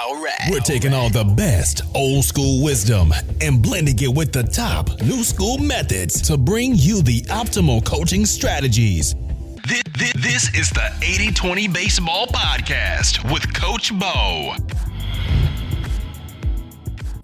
All right. We're taking all the best old school wisdom and blending it with the top new school methods to bring you the optimal coaching strategies. This is the 80-20 Baseball Podcast with Coach Bo.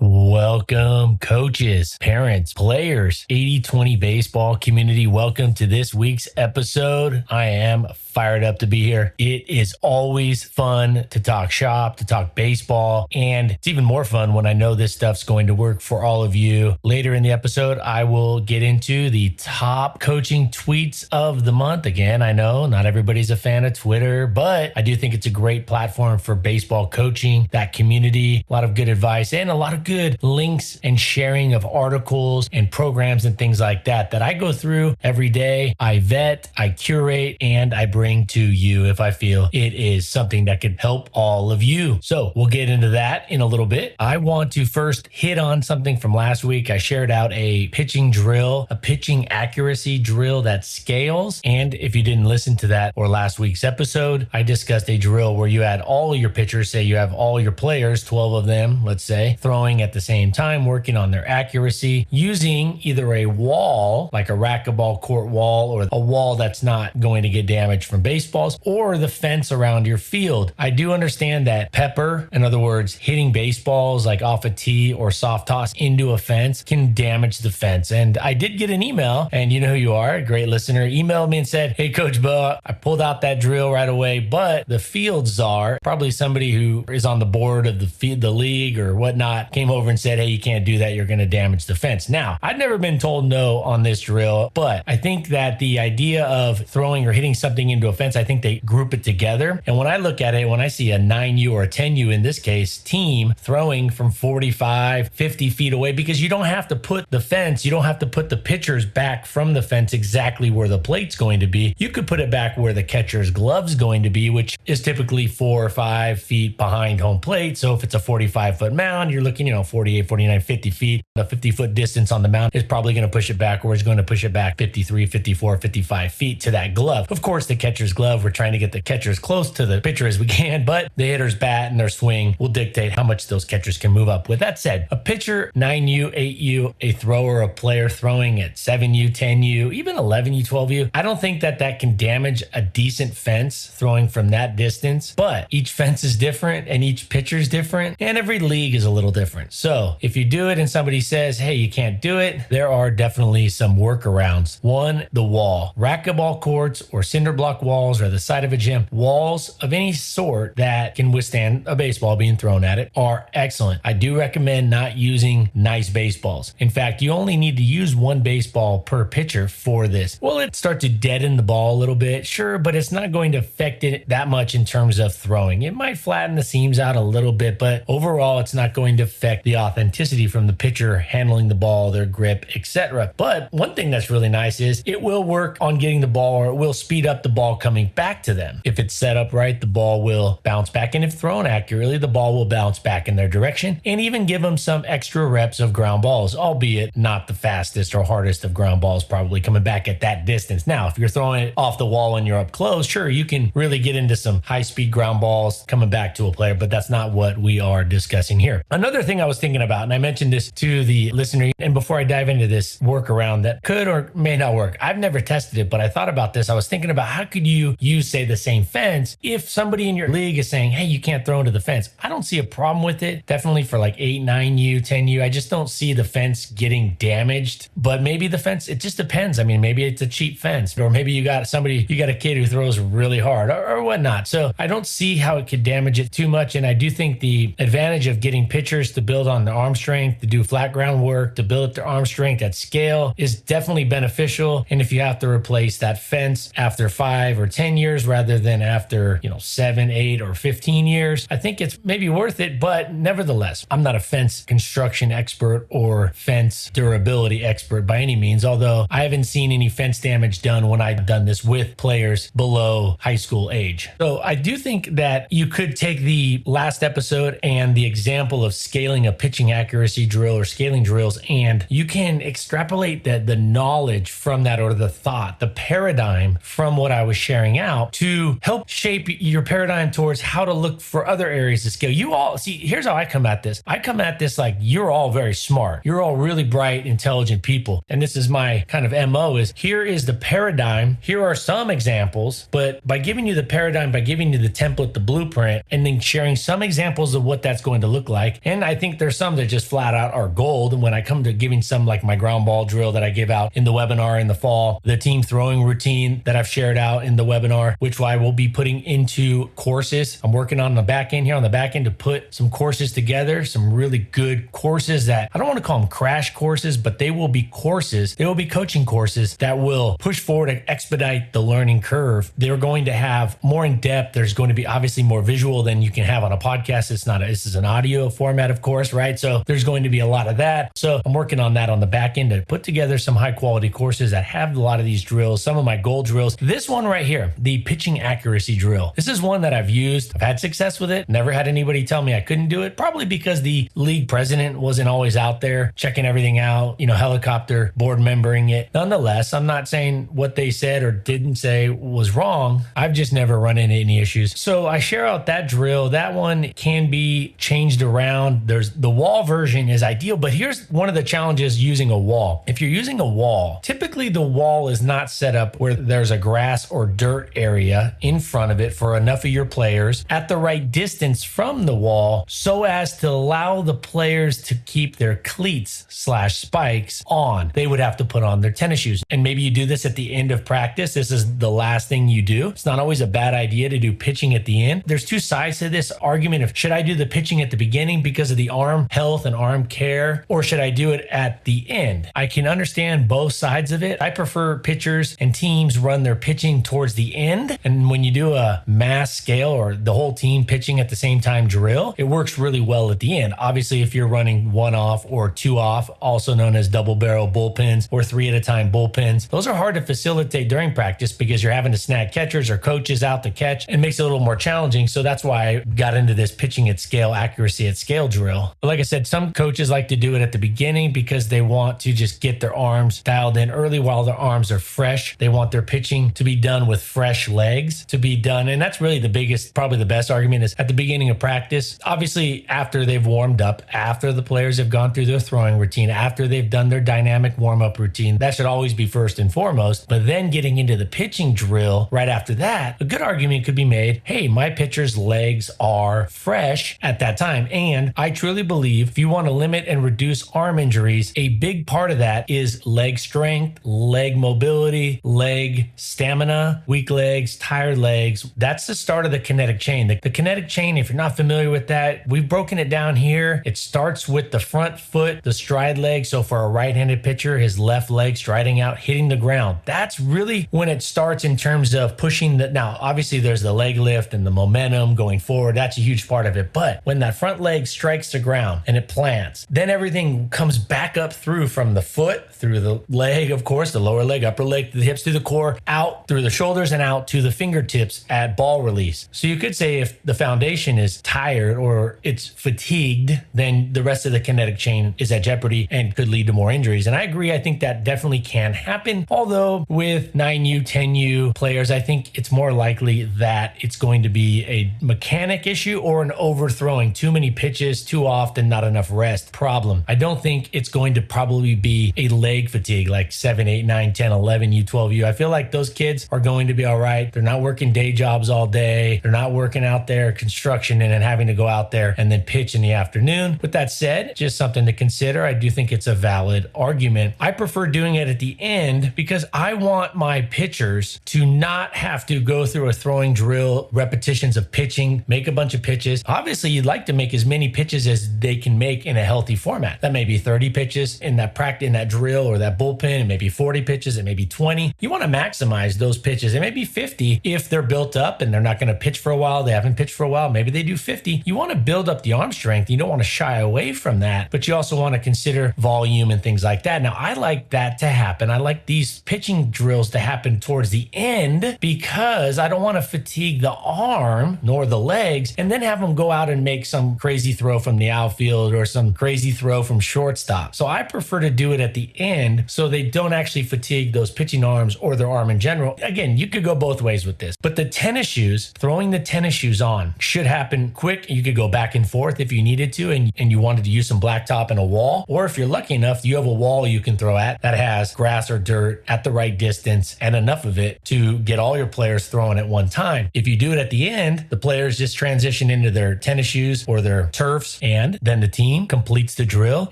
Welcome, coaches, parents, players, 80-20 baseball community. Welcome to this week's episode. I am fired up to be here. It is always fun to talk shop, to talk baseball, and it's even more fun when I know this stuff's going to work for all of you. Later in the episode, I will get into the top coaching tweets of the month. Again, I know not everybody's a fan of Twitter, but I do think it's a great platform for baseball coaching, that community, a lot of good advice, and a lot of good links and sharing of articles and programs and things like that I go through every day. I vet, I curate, and I bring to you if I feel it is something that could help all of you. So we'll get into that in a little bit. I want to first hit on something from last week. I shared out a pitching drill, a pitching accuracy drill that scales. And if you didn't listen to that or last week's episode, I discussed a drill where you had all your pitchers, say you have all your players, 12 of them, let's say, throwing at the same time, working on their accuracy, using either a wall, like a racquetball court wall, or a wall that's not going to get damaged from baseballs, or the fence around your field. I do understand that pepper, in other words, hitting baseballs like off a tee or soft toss into a fence, can damage the fence. And I did get an email, and you know who you are, a great listener, emailed me and said, "Hey, Coach Bo, I pulled out that drill right away, but the field czar, probably somebody who is on the board of the league or whatnot, came over and said, hey, you can't do that. You're going to damage the fence." Now, I've never been told no on this drill, but I think that the idea of throwing or hitting something into a fence, I think they group it together. And when I look at it, when I see a 9U or a 10U in this case, team throwing from 45, 50 feet away, because you don't have to put the fence, you don't have to put the pitchers back from the fence exactly where the plate's going to be. You could put it back where the catcher's glove's going to be, which is typically 4 or 5 feet behind home plate. So if it's a 45-foot mound, you're looking, 48, 49, 50 feet. The 50-foot distance on the mound is probably going to push it back, or is going to push it back 53, 54, 55 feet to that glove. Of course, the catcher's glove, we're trying to get the catcher as close to the pitcher as we can, but the hitter's bat and their swing will dictate how much those catchers can move up. With that said, a pitcher, 9U, 8U, a thrower, a player throwing at 7U, 10U, even 11U, 12U, I don't think that can damage a decent fence throwing from that distance, but each fence is different and each pitcher is different and every league is a little different. So if you do it and somebody says, hey, you can't do it, there are definitely some workarounds. One, the wall. Racquetball courts or cinder block walls or the side of a gym, walls of any sort that can withstand a baseball being thrown at it are excellent. I do recommend not using nice baseballs. In fact, you only need to use one baseball per pitcher for this. Will it start to deaden the ball a little bit? Sure, but it's not going to affect it that much in terms of throwing. It might flatten the seams out a little bit, but overall, it's not going to affect the authenticity from the pitcher handling the ball, their grip, etc. But one thing that's really nice is it will work on getting the ball, or it will speed up the ball coming back to them. If it's set up right, the ball will bounce back, and if thrown accurately, the ball will bounce back in their direction and even give them some extra reps of ground balls, albeit not the fastest or hardest of ground balls probably coming back at that distance. Now, if you're throwing it off the wall and you're up close, sure, you can really get into some high-speed ground balls coming back to a player, but that's not what we are discussing here. Another thing I was thinking about, and I mentioned this to the listener, and before I dive into this workaround that could or may not work, I've never tested it, but I thought about this. I was thinking about how could you use, say, the same fence if somebody in your league is saying, hey, you can't throw into the fence. I don't see a problem with it. Definitely for like 8, 9U, 10U. I just don't see the fence getting damaged, but maybe the fence, it just depends. I mean, maybe it's a cheap fence, or maybe you got a kid who throws really hard or whatnot. So I don't see how it could damage it too much. And I do think the advantage of getting pitchers to build on their arm strength, to do flat ground work, to build up their arm strength at scale is definitely beneficial. And if you have to replace that fence after 5 or 10 years rather than after, 7, 8, or 15 years, I think it's maybe worth it. But nevertheless, I'm not a fence construction expert or fence durability expert by any means, although I haven't seen any fence damage done when I've done this with players below high school age. So I do think that you could take the last episode and the example of scaling a pitching accuracy drill or scaling drills, and you can extrapolate the knowledge from that, or the thought, the paradigm from what I was sharing out to help shape your paradigm towards how to look for other areas to scale. You all see, here's how I come at this. I come at this like you're all very smart. You're all really bright, intelligent people. And this is my kind of MO is here is the paradigm. Here are some examples, but by giving you the paradigm, by giving you the template, the blueprint, and then sharing some examples of what that's going to look like. And I think there's some that just flat out are gold. And when I come to giving some like my ground ball drill that I give out in the webinar in the fall, the team throwing routine that I've shared out in the webinar, which I will be putting into courses. I'm working on the back end here on the back end to put some courses together, some really good courses that I don't want to call them crash courses, but they will be courses. They will be coaching courses that will push forward and expedite the learning curve. They're going to have more in depth. There's going to be obviously more visual than you can have on a podcast. This is an audio format, of course, right? So there's going to be a lot of that. So I'm working on that on the back end to put together some high quality courses that have a lot of these drills, some of my gold drills. This one right here, the pitching accuracy drill. This is one that I've used. I've had success with it. Never had anybody tell me I couldn't do it, probably because the league president wasn't always out there checking everything out, helicopter board membering it. Nonetheless, I'm not saying what they said or didn't say was wrong. I've just never run into any issues. So I share out that drill. That one can be changed around. There's the wall version is ideal, but here's one of the challenges using a wall. If you're using a wall, typically the wall is not set up where there's a grass or dirt area in front of it for enough of your players at the right distance from the wall so as to allow the players to keep their cleats / spikes on. They would have to put on their tennis shoes. And maybe you do this at the end of practice. This is the last thing you do. It's not always a bad idea to do pitching at the end. There's two sides to this argument of should I do the pitching at the beginning because of the arm health and arm care, or should I do it at the end? I can understand both sides of it. I prefer pitchers and teams run their pitching towards the end. And when you do a mass scale or the whole team pitching at the same time drill, it works really well at the end. Obviously, if you're running one off or two off, also known as double barrel bullpens or 3 at a time bullpens, those are hard to facilitate during practice because you're having to snag catchers or coaches out to catch. It makes it a little more challenging. So that's why I got into this pitching at scale, accuracy at scale drill. But like I said, some coaches like to do it at the beginning because they want to just get their arms dialed in early while their arms are fresh. They want their pitching to be done with fresh legs to be done. And that's really the biggest, probably the best argument is at the beginning of practice. Obviously, after they've warmed up, after the players have gone through their throwing routine, after they've done their dynamic warm-up routine, that should always be first and foremost. But then getting into the pitching drill right after that, a good argument could be made, hey, my pitcher's legs are fresh at that time. And I truly believe if you want to limit and reduce arm injuries, a big part of that is leg strength, leg mobility, leg stamina, weak legs, tired legs. That's the start of the kinetic chain. The kinetic chain, if you're not familiar with that, we've broken it down here. It starts with the front foot, the stride leg. So for a right-handed pitcher, his left leg striding out, hitting the ground. That's really when it starts in terms of pushing the, now obviously there's the leg lift and the momentum going forward. That's a huge part of it. But when that front leg strikes the ground and it plants, then everything comes back up through from the foot, through the leg, of course, the lower leg, upper leg, the hips, through the core, out through the shoulders and out to the fingertips at ball release. So you could say if the foundation is tired or it's fatigued, then the rest of the kinetic chain is at jeopardy and could lead to more injuries. And I agree. I think that definitely can happen. Although with 9U, 10U players, I think it's more likely that it's going to be a mechanic issue or an overthrowing, too many pitches, too often, not enough rest problem. I don't think it's going to probably be a leg fatigue like 7, 8, 9, 10, 11U, 12U. I feel like those kids are going to be all right. They're not working day jobs all day. They're not working out there construction and then having to go out there and then pitch in the afternoon. With that said, just something to consider. I do think it's a valid argument. I prefer doing it at the end because I want my pitchers to not have to go through a throwing drill, repetitions of pitching, make a bunch of pitches. Obviously, you'd like to make as many pitches as they can make in a healthy format. That may be 30 pitches in that practice, in that drill or that bullpen, and maybe 40 pitches, and maybe 20. You want to maximize those pitches. It may be 50 if they're built up and they're not going to pitch for a while. They haven't pitched for a while. Maybe they do 50. You want to build up the arm strength. You don't want to shy away from that, but you also want to consider volume and things like that. Now, I like that to happen. I like these pitching drills to happen towards the end because I don't want to fatigue the arm nor the legs and then have them go out and make some crazy throw from the outfield or some crazy throw from shortstop. So I prefer to do it at the end so they don't actually fatigue those pitching arms or their arm in general. Again, again, you could go both ways with this, but the tennis shoes, throwing the tennis shoes on should happen quick. You could go back and forth if you needed to, and you wanted to use some blacktop and a wall, or if you're lucky enough, you have a wall you can throw at that has grass or dirt at the right distance and enough of it to get all your players throwing at one time. If you do it at the end, the players just transition into their tennis shoes or their turfs, and then the team completes the drill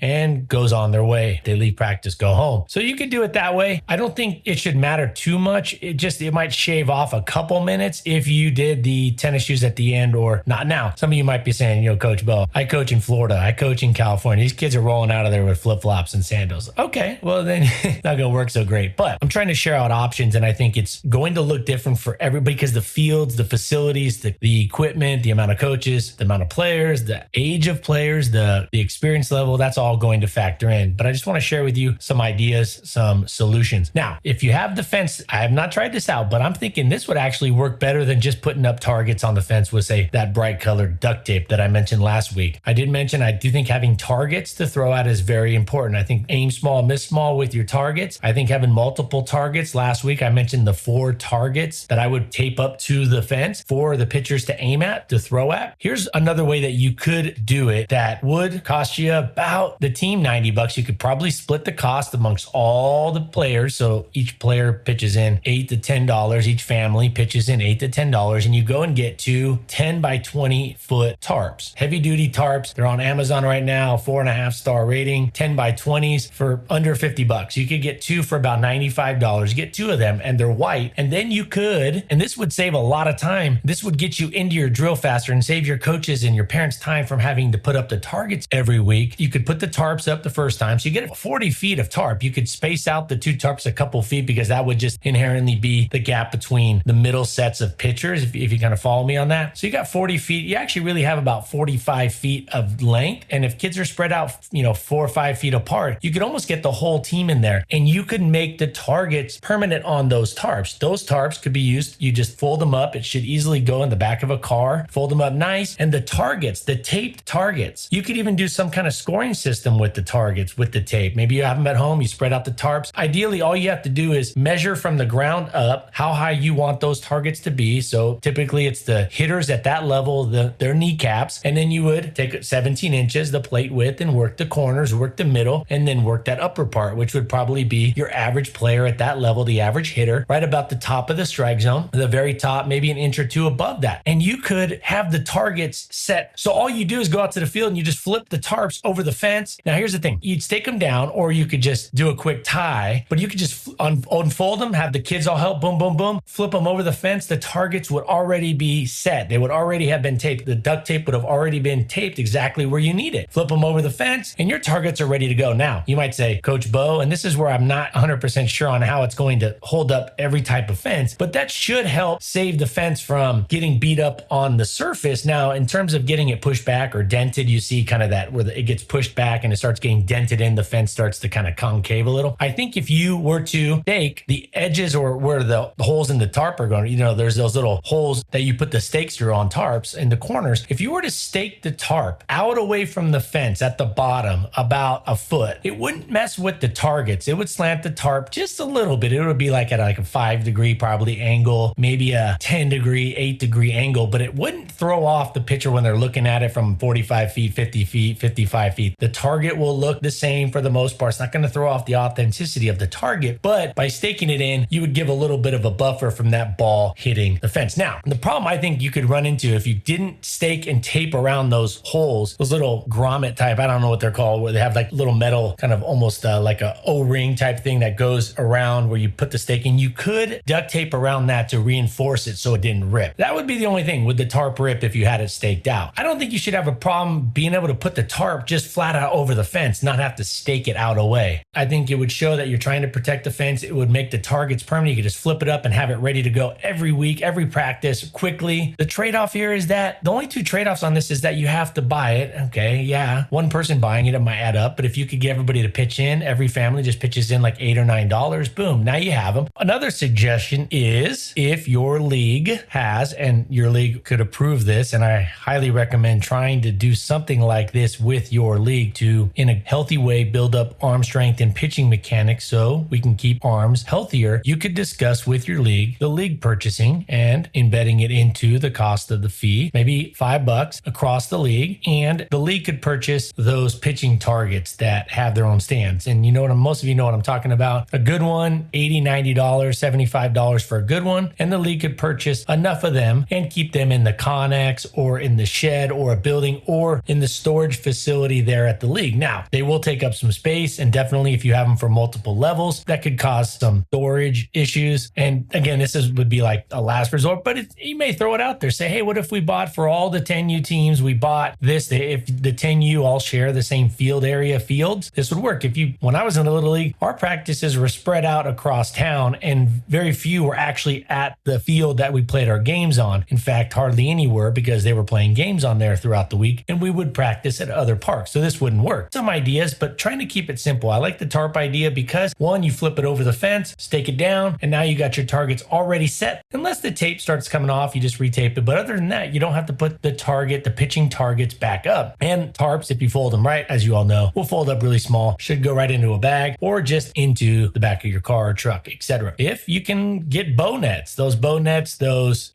and goes on their way. They leave practice, go home. So you could do it that way. I don't think it should matter too much. It might shave off a couple minutes if you did the tennis shoes at the end or not. Now, some of you might be saying, Coach Bo, I coach in Florida. I coach in California. These kids are rolling out of there with flip-flops and sandals. Okay, well then it's not going to work so great. But I'm trying to share out options, and I think it's going to look different for everybody because the fields, the facilities, the equipment, the amount of coaches, the amount of players, the age of players, the experience level, that's all going to factor in. But I just want to share with you some ideas, some solutions. Now, if you have the fence, I have not tried this out, but I'm thinking this would actually work better than just putting up targets on the fence with, say, that bright colored duct tape that I mentioned last week. I did mention I do think having targets to throw at is very important. I think aim small, miss small with your targets. I think having multiple targets. Last week, I mentioned the 4 targets that I would tape up to the fence for the pitchers to aim at, to throw at. Here's another way that you could do it that would cost you about the team $90. You could probably split the cost amongst all the players. So each player pitches in $8 to $10. Each family pitches in $8 to $10, and you go and get 2 10 by 20 foot tarps. Heavy duty tarps. They're on Amazon right now, 4.5-star rating, 10 by 20s for under $50. You could get 2 for about $95. You get 2 of them and they're white. And then you could, and this would save a lot of time. This would get you into your drill faster and save your coaches and your parents time from having to put up the targets every week. You could put the tarps up the first time. So you get 40 feet of tarp. You could space out the 2 tarps a couple feet because that would just inherently be the gap between the middle sets of pitchers, if you kind of follow me on that. So you got 40 feet. You actually really have about 45 feet of length. And if kids are spread out, 4 or 5 feet apart, you could almost get the whole team in there, and you could make the targets permanent on those tarps. Those tarps could be used. You just fold them up. It should easily go in the back of a car, fold them up nice. And the targets, the taped targets, you could even do some kind of scoring system with the targets, with the tape. Maybe you have them at home, you spread out the tarps. Ideally, all you have to do is measure from the ground up how high you want those targets to be. So typically it's the hitters at that level, their kneecaps, and then you would take 17 inches, the plate width, and work the corners, work the middle, and then work that upper part, which would probably be your average player at that level, the average hitter, right about the top of the strike zone, the very top, maybe an inch or 2 above that. And you could have the targets set. So all you do is go out to the field and you just flip the tarps over the fence. Now here's the thing, you'd stake them down, or you could just do a quick tie, but you could just unfold them, have the kids all help, boom, boom, boom, flip them over the fence. The targets would already be set. They would already have been taped. The duct tape would have already been taped exactly where you need it. Flip them over the fence and your targets are ready to go. Now, you might say, Coach Bo, and this is where I'm not 100% sure on how it's going to hold up every type of fence, but that should help save the fence from getting beat up on the surface. Now, in terms of getting it pushed back or dented, you see kind of that where it gets pushed back and it starts getting dented in, the fence starts to kind of concave a little. I think if you were to stake the edges or where the holes in the tarp are going, there's those little holes that you put the stakes through on tarps in the corners. If you were to stake the tarp out away from the fence at the bottom about a foot, it wouldn't mess with the targets. It would slant the tarp just a little bit. It would be like at a 5-degree probably angle, maybe a 10-degree, 8-degree angle, but it wouldn't throw off the pitcher when they're looking at it from 45 feet, 50 feet, 55 feet. The target will look the same for the most part. It's not going to throw off the authenticity of the target, but by staking it in, you would give a little bit of a buffer from that ball hitting the fence. Now, the problem I think you could run into if you didn't stake and tape around those holes, those little grommet type, I don't know what they're called, where they have like little metal, kind of almost like a O-ring type thing that goes around where you put the stake in. You could duct tape around that to reinforce it so it didn't rip. That would be the only thing with the tarp rip if you had it staked out. I don't think you should have a problem being able to put the tarp just flat out over the fence, not have to stake it out away. I think it would show that you're trying to protect the fence. It would make the targets permanent. You could just flip it up and have it ready to go every week, every practice, quickly. The trade-off here is that the only 2 trade-offs on this is that you have to buy it. Okay, yeah, one person buying it might add up, but if you could get everybody to pitch in, every family just pitches in like $8 or $9, boom, now you have them. Another suggestion is if your league has, and your league could approve this, and I highly recommend trying to do something like this with your league to, in a healthy way, build up arm strength and pitching mechanics so we can keep arms healthier. You could discuss discuss with your league, the league purchasing and embedding it into the cost of the fee, maybe $5 across the league. And the league could purchase those pitching targets that have their own stands. And you know what, most of you know what I'm talking about. A good one, $80, $90, $75 for a good one. And the league could purchase enough of them and keep them in the Connex or in the shed or a building or in the storage facility there at the league. Now, they will take up some space, and definitely if you have them for multiple levels, that could cause some storage issues. And again, would be like a last resort, but you may throw it out there. Say, hey, what if we bought for all the 10U teams, we bought this, if the 10U all share the same field area fields, this would work. When I was in the Little League, our practices were spread out across town and very few were actually at the field that we played our games on. In fact, hardly any were because they were playing games on there throughout the week and we would practice at other parks. So this wouldn't work. Some ideas, but trying to keep it simple. I like the tarp idea because one, you flip it over the fence, stake it down, and now you got your targets already set. Unless the tape starts coming off, you just retape it. But other than that, you don't have to put the pitching targets back up. And tarps, if you fold them right, as you all know, will fold up really small, should go right into a bag or just into the back of your car or truck, etc. If you can get bow nets, those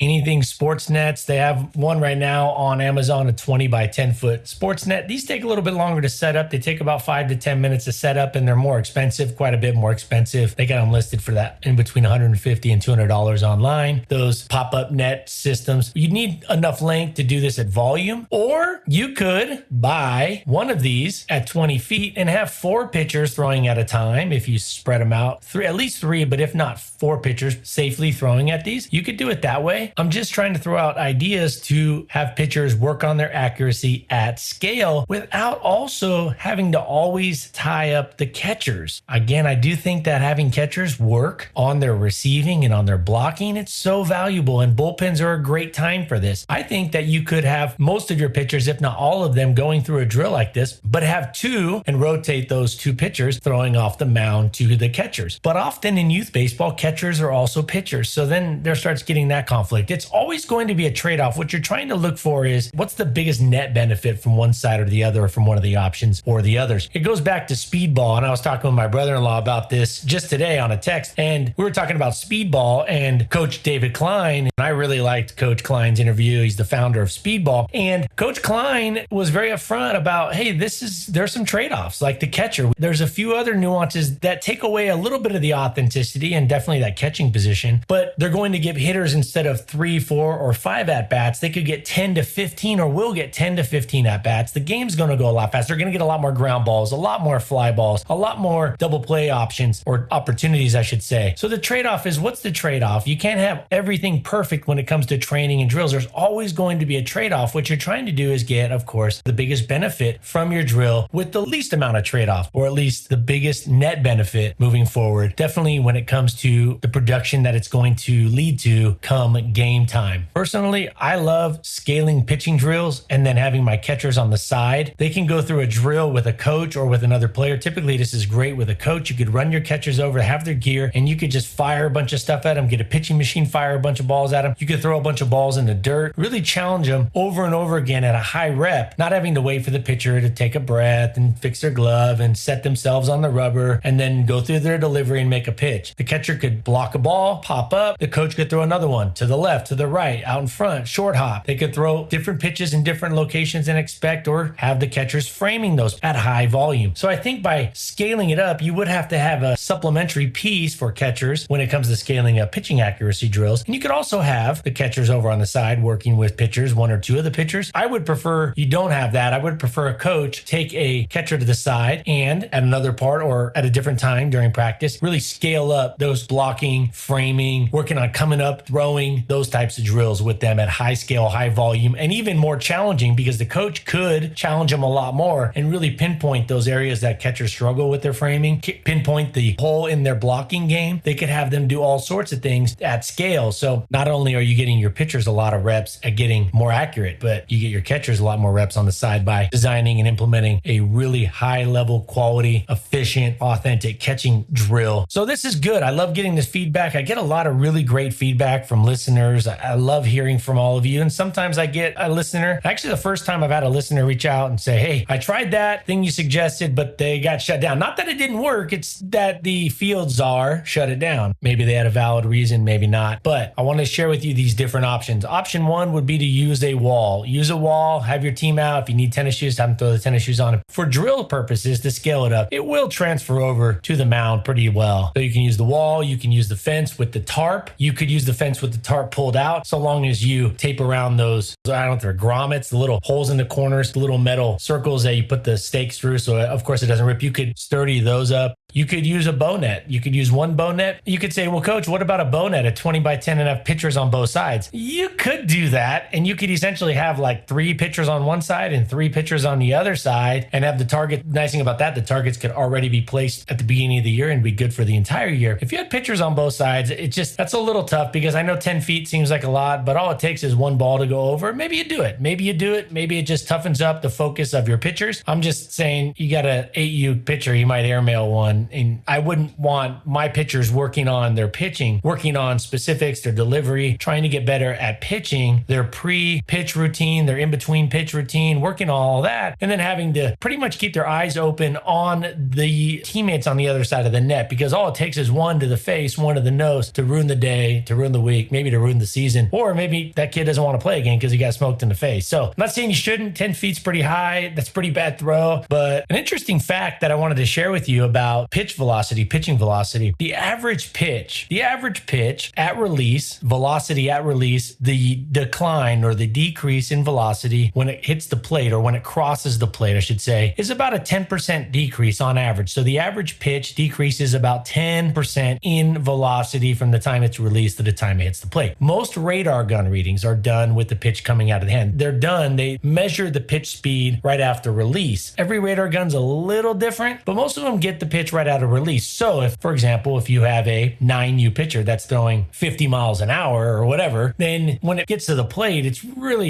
anything sports nets, they have one right now on Amazon, a 20 by 10 foot sports net. These take a little bit longer to set up. They take about 5 to 10 minutes to set up and they're more expensive, quite a bit more expensive. They got them listed for that in between $150 and $200 online. Those pop-up net systems, you need enough length to do this at volume, or you could buy one of these at 20 feet and have 4 pitchers throwing at a time. If you spread them out, at least 3, but if not 4 pitchers safely throwing at these, you could do it that way. I'm just trying to throw out ideas to have pitchers work on their accuracy at scale without also having to always tie up the catchers. Again, I do think that having catchers work on their receiving and on their blocking, it's so valuable, and bullpens are a great time for this. I think that you could have most of your pitchers, if not all of them, going through a drill like this, but have 2 and rotate those 2 pitchers throwing off the mound to the catchers. But often in youth baseball, catchers are also pitchers. So then there starts getting that conflict. It's always going to be a trade-off. What you're trying to look for is what's the biggest net benefit from one side or the other, or from one of the options or the others. It goes back to speedball. And I was talking with my brother-in-law about this just today on a text. And we were talking about speedball and Coach David Klein. And I really liked Coach Klein's interview. He's the founder of Speedball. And Coach Klein was very upfront about, hey, there's some trade-offs like the catcher. There's a few other nuances that take away a little bit of the authenticity and definitely that catching position, but they're going to give hitters, instead of 3, 4, or 5 at-bats, they could get 10 to 15 or will get 10 to 15 at-bats. The game's going to go a lot faster. They're going to get a lot more ground balls, a lot more fly balls, a lot more double play options, or opportunities, I should say. So the trade-off is, what's the trade-off? You can't have everything perfect when it comes to training and drills. There's always going to be a trade-off. What you're trying to do is get, of course, the biggest benefit from your drill with the least amount of trade-off, or at least the biggest net benefit moving forward. Definitely when it comes to the production that it's going to lead to come game time. Personally, I love scaling pitching drills and then having my catchers on the side. They can go through a drill with a coach or with another player. Typically, this is great with a coach. You could run your catchers over, have their gear, and you could just fire a bunch of stuff at them, get a pitching machine, fire a bunch of balls at them. You could throw a bunch of balls in the dirt, really challenge them over and over again at a high rep, not having to wait for the pitcher to take a breath and fix their glove and set themselves on the rubber and then go through their delivery and make a pitch. The catcher could block a ball, pop up. The coach could throw another one to the left, to the right, out in front, short hop. They could throw different pitches in different locations and expect, or have the catchers framing those at high volume. So I think by scaling it up, you would have to have a supplementary piece for catchers when it comes to scaling up pitching accuracy drills. And you could also have the catchers over on the side working with pitchers, 1 or 2 of the pitchers. I would prefer you don't have that. I would prefer a coach take a catcher to the side and at another part or at a different time during practice, really scale up those blocking, framing, working on coming up, throwing, those types of drills with them at high scale, high volume, and even more challenging because the coach could challenge them a lot more and really pinpoint those areas that catchers struggle with their framing, pinpoint the hole in their blocking game. They could have them do all sorts of things at scale. So not only are you getting your pitchers a lot of reps at getting more accurate, but you get your catchers a lot more reps on the side by designing and implementing a really high level quality, efficient, authentic catching drill. So this is good. I love getting this feedback. I get a lot of really great feedback from listeners. I love hearing from all of you. And sometimes I get a listener, actually the first time I've had a listener reach out and say, hey, I tried that thing you suggested, but they got shut down. Not that it didn't work. It's that the field czar shut it down. Maybe Maybe they had a valid reason, maybe not. But I want to share with you these different options. Option one would be to use a wall. Use a wall, have your team out. If you need tennis shoes, have them throw the tennis shoes on. For drill purposes, to scale it up, it will transfer over to the mound pretty well. So you can use the wall, you can use the fence with the tarp. You could use the fence with the tarp pulled out, so long as you tape around those, I don't know if they're grommets, the little holes in the corners, the little metal circles that you put the stakes through. So of course it doesn't rip. You could sturdy those up. You could use a bow net. You could use one bow net. You could say, well, coach, what about a bow net at 20 by 10 and have pitchers on both sides? You could do that. And you could essentially have like 3 pitchers on one side and 3 pitchers on the other side and have the target. Nice thing about that, the targets could already be placed at the beginning of the year and be good for the entire year. If you had pitchers on both sides, that's a little tough because I know 10 feet seems like a lot, but all it takes is one ball to go over. Maybe you do it. Maybe it just toughens up the focus of your pitchers. I'm just saying you got a 8U pitcher, you might airmail one. And I wouldn't want my pitchers working on their pitching, working on specifics, their delivery, trying to get better at pitching, their pre-pitch routine, their in-between pitch routine, working on all that, and then having to pretty much keep their eyes open on the teammates on the other side of the net, because all it takes is one to the face, one to the nose to ruin the day, to ruin the week, maybe to ruin the season, or maybe that kid doesn't want to play again because he got smoked in the face. So I'm not saying you shouldn't. 10 feet's pretty high. That's pretty bad throw. But an interesting fact that I wanted to share with you about pitch velocity, pitching velocity, the average pitch at release, velocity at release, the decline or the decrease in velocity when it hits the plate, or when it crosses the plate, I should say, is about a 10% decrease on average. So the average pitch decreases about 10% in velocity from the time it's released to the time it hits the plate. Most radar gun readings are done with the pitch coming out of the hand. They measure the pitch speed right after release. Every radar gun's a little different, but most of them get the pitch right out of release. So if, for example, if you have a 9U pitcher that's throwing 50 miles an hour or whatever, then when it gets to the plate,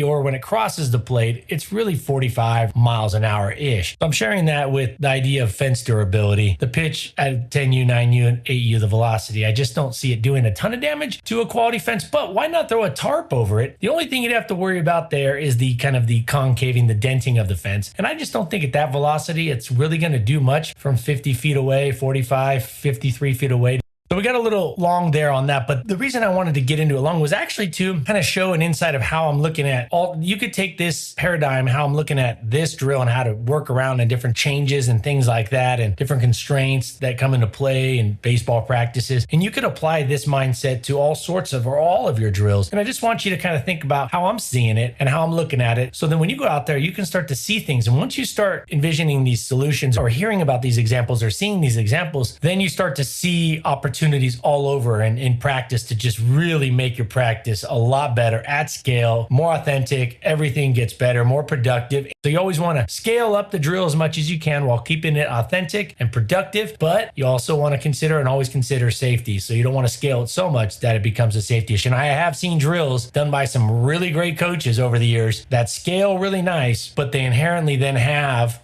or when it crosses the plate, it's really 45 miles an hour-ish. So I'm sharing that with the idea of fence durability. The pitch at 10U, 9U, and 8U, the velocity, I just don't see it doing a ton of damage to a quality fence, but why not throw a tarp over it? The only thing you'd have to worry about there is the kind of the concaving, the denting of the fence. And I just don't think at that velocity, it's really going to do much from 50 feet away, 45, 53 feet away. So we got a little long there on that, but the reason I wanted to get into it long was actually to kind of show an insight of how I'm looking at you could take this paradigm, how I'm looking at this drill and how to work around and different changes and things like that and different constraints that come into play in baseball practices. And you could apply this mindset to all of your drills. And I just want you to kind of think about how I'm seeing it and how I'm looking at it. So then when you go out there, you can start to see things. And once you start envisioning these solutions or hearing about these examples or seeing these examples, then you start to see opportunities all over and in practice to just really make your practice a lot better at scale, more authentic, everything gets better, more productive. So you always want to scale up the drill as much as you can while keeping it authentic and productive, but you also want to always consider safety. So you don't want to scale it so much that it becomes a safety issue. And I have seen drills done by some really great coaches over the years that scale really nice, but they inherently then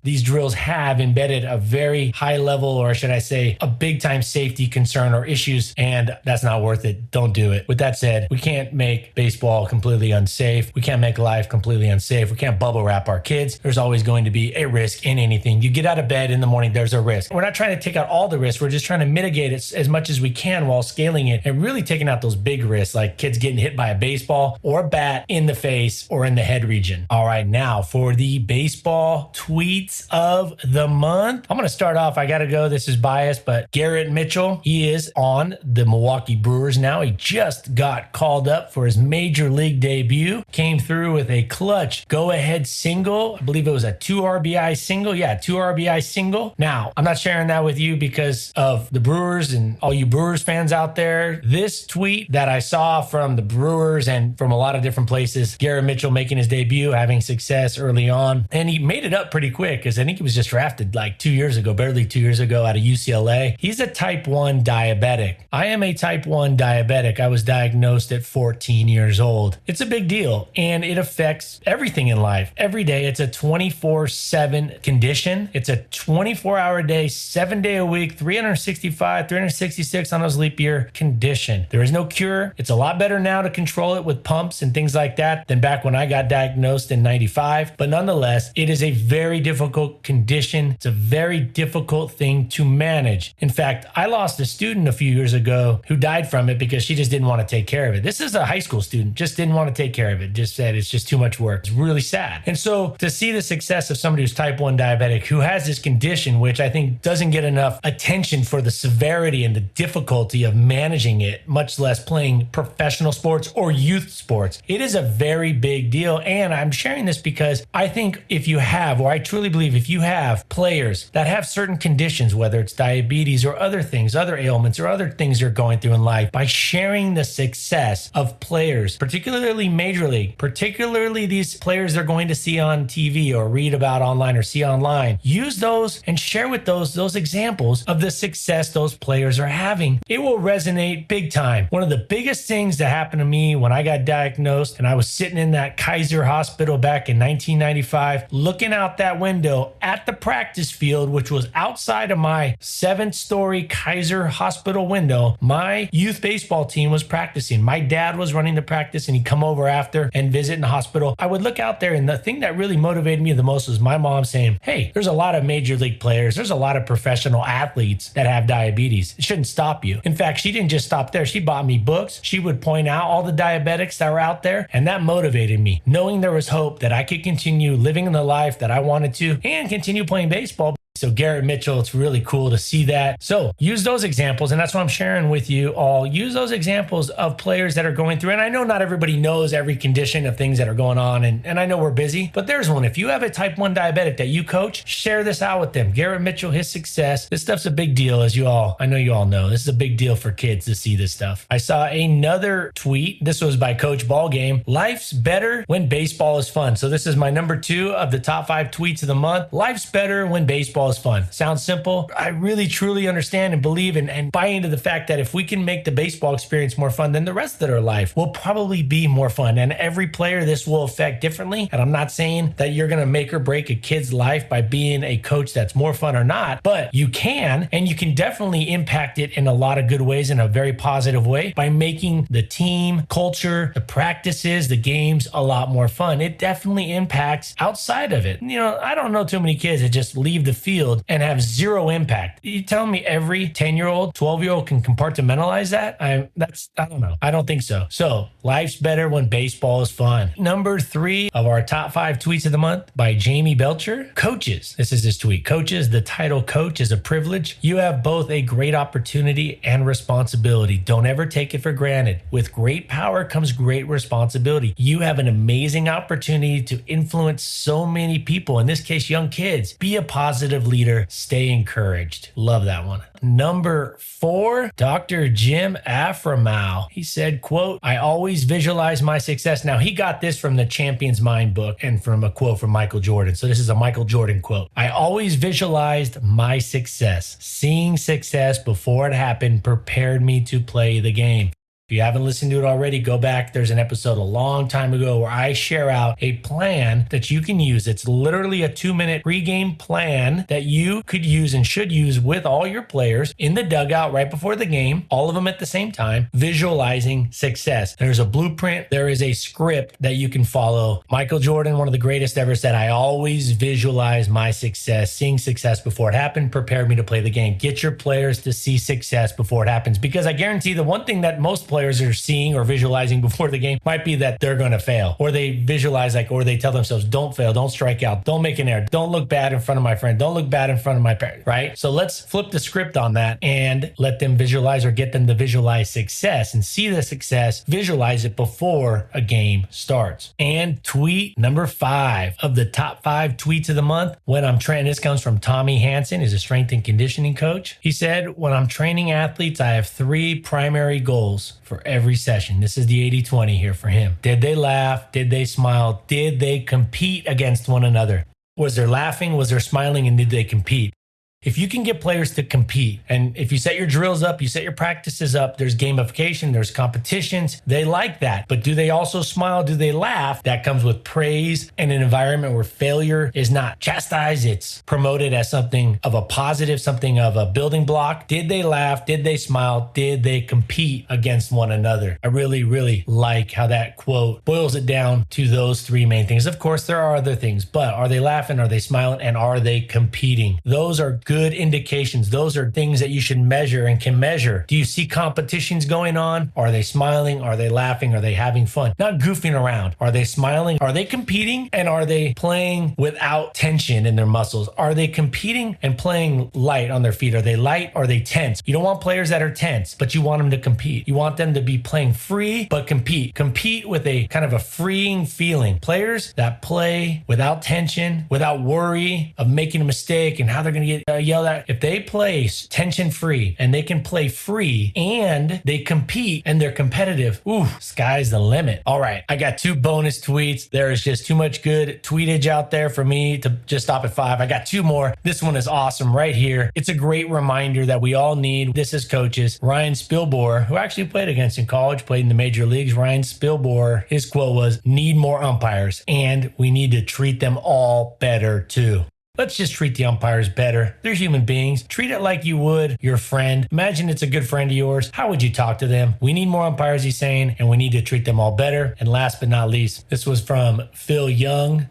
these drills have embedded a very high level, or should I say, a big time safety concern or issues, and that's not worth it. Don't do it. With that said, we can't make baseball completely unsafe. We can't make life completely unsafe. We can't bubble wrap our kids. There's always going to be a risk in anything. You get out of bed in the morning, there's a risk. We're not trying to take out all the risks. We're just trying to mitigate it as much as we can while scaling it and really taking out those big risks, like kids getting hit by a baseball or a bat in the face or in the head region. All right, now for the baseball tweets of the month. I'm going to start off. I got to go. This is biased, but Garrett Mitchell, he is on the Milwaukee Brewers now. He just got called up for his major league debut. Came through with a clutch go-ahead single. I believe it was a 2 RBI single. Yeah, 2 RBI single. Now, I'm not sharing that with you because of the Brewers and all you Brewers fans out there. This tweet that I saw from the Brewers and from a lot of different places, Garrett Mitchell making his debut, having success early on, and he made it up pretty quick because I think he was just drafted like 2 years ago, barely 2 years ago out of UCLA. He's a type 1 diabetic. I am a type 1 diabetic. I was diagnosed at 14 years old. It's a big deal, and it affects everything in life. Every day, it's a 24/7 condition. It's a 24-hour day, 7-day a week, 365, 366 on those leap year condition. There is no cure. It's a lot better now to control it with pumps and things like that than back when I got diagnosed in 95. But nonetheless, it is a very difficult condition. It's a very difficult thing to manage. In fact, I lost a student a few years ago who died from it because she just didn't want to take care of it. This is a high school student, just didn't want to take care of it. Just said it's just too much work. It's really sad. And so to see the success of somebody who's type 1 diabetic who has this condition, which I think doesn't get enough attention for the severity and the difficulty of managing it, much less playing professional sports or youth sports. It is a very big deal. And I'm sharing this because I think if you have, or I truly believe if you have players that have certain conditions, whether it's diabetes or other things, other ailments or other things you're going through in life, by sharing the success of players, particularly Major League, particularly these players they're going to see on TV or read about online or see online, use those and share with those examples of the success those players are having. It will resonate big time. One of the biggest things that happened to me when I got diagnosed and I was sitting in that Kaiser hospital back in 1995, looking out that window at the practice field, which was outside of my 7th-story Kaiser hospital window, my youth baseball team was practicing. My dad was running the practice and he'd come over after and visit in the hospital. I would look out there, and the thing that really motivated me the most was my mom saying, hey, there's a lot of major league players, there's a lot of professional athletes that have diabetes. It shouldn't stop you. In fact, she didn't just stop there. She bought me books. She would point out all the diabetics that were out there, and that motivated me, knowing there was hope that I could continue living the life that I wanted to and continue playing baseball. So Garrett Mitchell, it's really cool to see that. So use those examples, and that's what I'm sharing with you all. Use those examples of players that are going through, and I know not everybody knows every condition of things that are going on, and I know we're busy, but there's one. If you have a type 1 diabetic that you coach, share this out with them. Garrett Mitchell, his success. This stuff's a big deal, I know you all know. This is a big deal for kids to see this stuff. I saw another tweet. This was by Coach Ballgame. Life's better when baseball is fun. So this is my number 2 of the top 5 tweets of the month. Life's better when baseball is fun. Sounds simple. I really truly understand and believe and buy into the fact that if we can make the baseball experience more fun, then the rest of their life will probably be more fun. And every player this will affect differently. And I'm not saying that you're going to make or break a kid's life by being a coach that's more fun or not, but you can, and you can definitely impact it in a lot of good ways, in a very positive way, by making the team culture, the practices, the games a lot more fun. It definitely impacts outside of it. I don't know too many kids that just leave the field and have zero impact. You tell me every 10-year-old, 12-year-old can compartmentalize that? I don't know. I don't think so. So life's better when baseball is fun. Number 3 of our top 5 tweets of the month by Jamie Belcher. Coaches. This is his tweet. Coaches, the title coach is a privilege. You have both a great opportunity and responsibility. Don't ever take it for granted. With great power comes great responsibility. You have an amazing opportunity to influence so many people, in this case, young kids. Be a positive leader. Stay encouraged. Love that one. Number 4, Dr. Jim Afremow. He said, quote, I always visualize my success. Now, he got this from the Champion's Mind book and from a quote from Michael Jordan. So this is a Michael Jordan quote. I always visualized my success. Seeing success before it happened prepared me to play the game. If you haven't listened to it already, go back. There's an episode a long time ago where I share out a plan that you can use. It's literally a 2-minute pregame plan that you could use and should use with all your players in the dugout right before the game, all of them at the same time, visualizing success. There's a blueprint. There is a script that you can follow. Michael Jordan, one of the greatest ever, said, I always visualize my success. Seeing success before it happened prepared me to play the game. Get your players to see success before it happens, because I guarantee the one thing that most players are seeing or visualizing before the game might be that they're going to fail, or they visualize or they tell themselves, don't fail, don't strike out, don't make an error, don't look bad in front of my friend, don't look bad in front of my parent, right? So let's flip the script on that and let them visualize, or get them to visualize success and see the success, visualize it before a game starts. And tweet number 5 of the top 5 tweets of the month. When I'm training, this comes from Tommy Hansen, who's a strength and conditioning coach. He said, when I'm training athletes, I have 3 primary goals for every session. This is the 80-20 here for him. Did they laugh? Did they smile? Did they compete against one another? Was there laughing? Was there smiling? And did they compete? If you can get players to compete, and if you set your drills up, you set your practices up, there's gamification, there's competitions, they like that. But do they also smile? Do they laugh? That comes with praise and an environment where failure is not chastised. It's promoted as something of a positive, something of a building block. Did they laugh? Did they smile? Did they compete against one another? I really, really like how that quote boils it down to those 3 main things. Of course, there are other things, but are they laughing? Are they smiling? And are they competing? Those are good indications. Those are things that you should measure and can measure. Do you see competitions going on? Are they smiling? Are they laughing? Are they having fun? Not goofing around. Are they smiling? Are they competing? And are they playing without tension in their muscles? Are they competing and playing light on their feet? Are they light? Are they tense? You don't want players that are tense, but you want them to compete. You want them to be playing free, but compete. Compete with a kind of a freeing feeling. Players that play without tension, without worry of making a mistake and how they're going to get yelled at. If they play tension free and they can play free and they compete and they're competitive, sky's the limit. All right, I got 2 bonus tweets. There is just too much good tweetage out there for me to just stop at 5. I got 2 more. This one is awesome right here. It's a great reminder that we all need. This is coaches. Ryan Spilbor, who actually played against in college, played in the major leagues. Ryan Spilbor, his quote was, "Need more umpires, and we need to treat them all better too." Let's just treat the umpires better. They're human beings. Treat it like you would your friend. Imagine it's a good friend of yours. How would you talk to them? We need more umpires, he's saying, and we need to treat them all better. And last but not least, this was from Phil Young.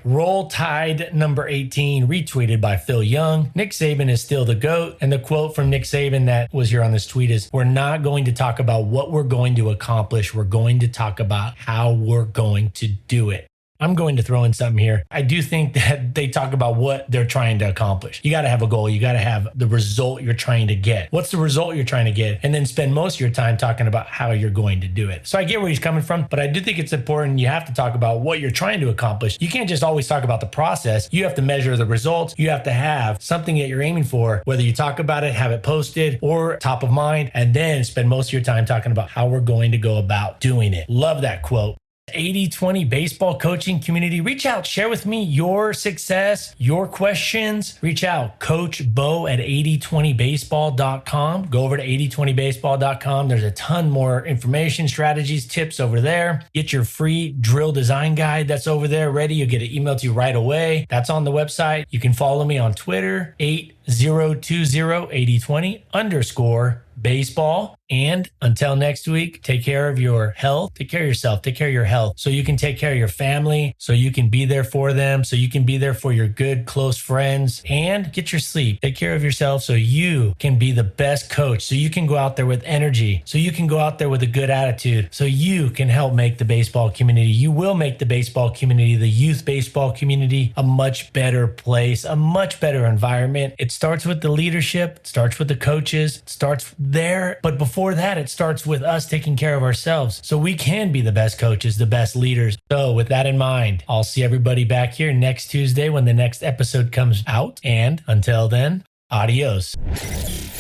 Roll Tide number 18, retweeted by Phil Young. Nick Saban is still the GOAT. And the quote from Nick Saban that was here on this tweet is, "We're not going to talk about what we're going to accomplish. We're going to talk about how we're going to do it." I'm going to throw in something here. I do think that they talk about what they're trying to accomplish. You got to have a goal. You got to have the result you're trying to get. What's the result you're trying to get? And then spend most of your time talking about how you're going to do it. So I get where he's coming from, but I do think it's important. You have to talk about what you're trying to accomplish. You can't just always talk about the process. You have to measure the results. You have to have something that you're aiming for, whether you talk about it, have it posted, or top of mind, and then spend most of your time talking about how we're going to go about doing it. Love that quote. 80/20 baseball coaching community. Reach out, share with me your success, your questions. Reach out, Coach Bo at 8020baseball.com. Go over to 8020baseball.com. There's a ton more information, strategies, tips over there. Get your free drill design guide that's over there ready. You'll get it emailed to you right away. That's on the website. You can follow me on Twitter, 80208020_baseball. And until next week, take care of your health, take care of yourself, take care of your health so you can take care of your family, so you can be there for them, so you can be there for your good, close friends, and get your sleep. Take care of yourself so you can be the best coach, so you can go out there with energy, so you can go out there with a good attitude, so you can help make the baseball community. You will make the baseball community, the youth baseball community, a much better place, a much better environment. It starts with the leadership, it starts with the coaches, it starts there, but before that, it starts with us taking care of ourselves so we can be the best coaches, the best leaders. So with that in mind, I'll see everybody back here next Tuesday when the next episode comes out. And until then, adios.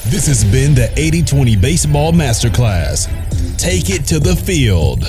This has been the 80/20 Baseball Masterclass. Take it to the field.